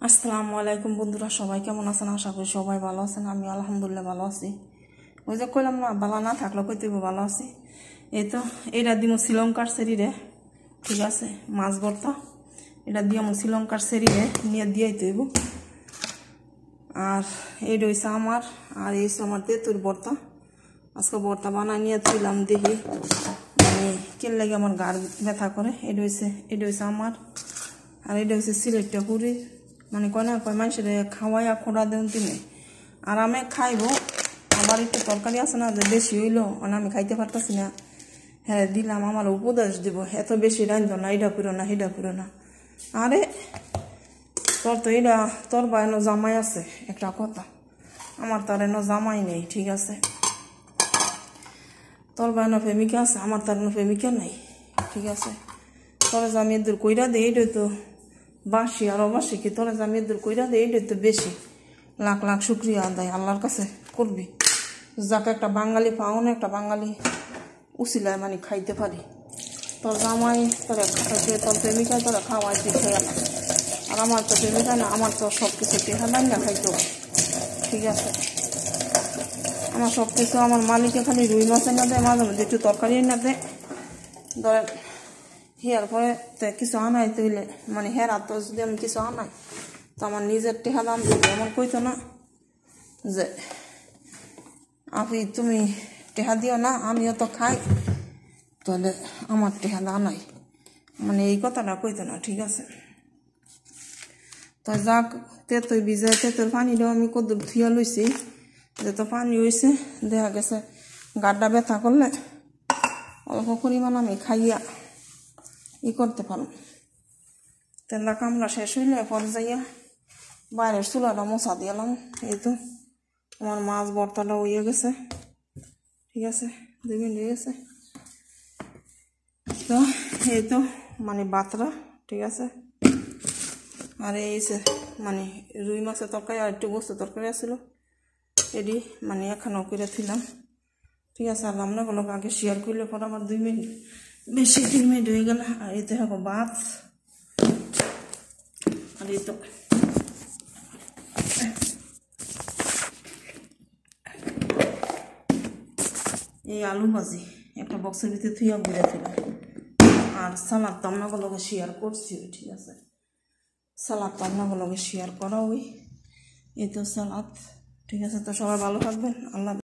আসসালামু আলাইকুম বন্ধুরা, সবাই কেমন আছেন? আশা করি সবাই ভালো আছেন। আমি আলহামদুলিল্লাহ ভালো আছি। ওই যে কইলাম না, ভালো না থাকলে কইতে ভালো আছি। এই তো এটা দিব শ্রীলঙ্কার শরীরে, ঠিক আছে, মাছ ভর্তা। এটা দিয়ে আমি শ্রীলঙ্কার শরীরে নিয়ে দিয়ে তৈব। আর এইটা হয়েছে আমার, আর এই হচ্ছে আমার তেঁতুর ভর্তা। আজকে ভর্তা বানাই নিয়ে তুইলাম, দেখি মানে কেন লাগে আমার গাড় ব্যথা করে। এটা হয়েছে আমার। আর এটা হচ্ছে সিলেটটা পুরি, মানে কয় না কয় মানুষের খাওয়াইয়া খোড়া দেন তিনি, আর আমি খাইবো। আবার একটু তরকারি আছে না, যে বেশি হইলো মানে আমি খাইতে পারতেছি না, হ্যাঁ দিলাম, আমার উপদেশ দিব এত বেশি রান্ধ না, এটা করো না সেটা করো না। আরে তোর তো এটা তোর বা এনো জামাই আছে, একটা কথা, আমার তার এনো জামাই নেই, ঠিক আছে। তোর বা এনো প্রেমিকা আছে, আমার তার এনো প্রেমিকা নেই, ঠিক আছে। তোরা যে আমি এদের কইরা দিই, এইটাই তো বাসি আর অবাসি কি, তোরা যে আমি এদের কইরা দিই, এইটাই তো বেশি। লাখ লাখ শুক্রিয়া আদায় আল্লাহর কাছে করবি, যাতে একটা বাঙালি পাও না, একটা বাঙালি উচিলায় মানে খাইতে পারি। তোর জামাই তোরা তোর প্রেমিকায় তোরা খাওয়াই তুই খেয়ে না, আর আমার তো প্রেমিকায় না, আমার তো সব কিছু টেহা নাই না খাইতো, ঠিক আছে। আমার সব কিছু আমার মালিকে খালি রুই মাছ এনে দেয়, মাঝে মাঝে একটু তরকারি এনে দেয়। ধরেন হেয়ার পরে কিছু আনাই তৈলে, মানে হের তো যদি আমি কিছু আনাই, তো আমার নিজের টেহা দাম দিবে। এমন কইতো না যে আপনি তুমি টেহা দিও না, আমিও তো খাই, তাহলে আমার টেহা দানাই, মানে এই কথাটা কইতো না, ঠিক আছে। তো যাক, তেঁতুল ভিজে তেঁতুল পানিটাও আমি কদ্দুর ধুয়ে লইছি, যে তো পানি হয়েছে, দেখা গেছে গাড্ডা ব্যথা করলে অল্প পরিমাণ আমি খাইয়া করতে পারো। তেলা কামড়া শেষ হইলে পরে যাইয়া বাইরের চুলাটা মশা দিলাম। এই তো আমার মাছ ভর্তাটা হয়ে গেছে, ঠিক আছে, 2 মিনিট হয়ে গেছে। তো এই তো মানে বাতরা, ঠিক আছে। আর এই মানে রুই মাছের তরকারি আর একটু গোস্ত তরকারি আসছিল, এটি মানে এখানেও করে ছিলাম, ঠিক আছে। আর রান্নাগুলো আগে শেয়ার করলে পরে আমার 2 মিনিট বেশি 3 মিনিট হয়ে গেল। আর এতে হবে ভাত, আর এই তো এই আলু ভাজি একটা বক্সের ভিতরে থুইয়া ঘুরেছিলাম। আর সালাদ তো আপনাগুলোকে শেয়ার করছি, ঠিক আছে। সালাদ তো আপনাগুলোকে শেয়ার করা, ওই এই তো সালাদ, ঠিক আছে। তো সবাই ভালো থাকবেন, আল্লাহ।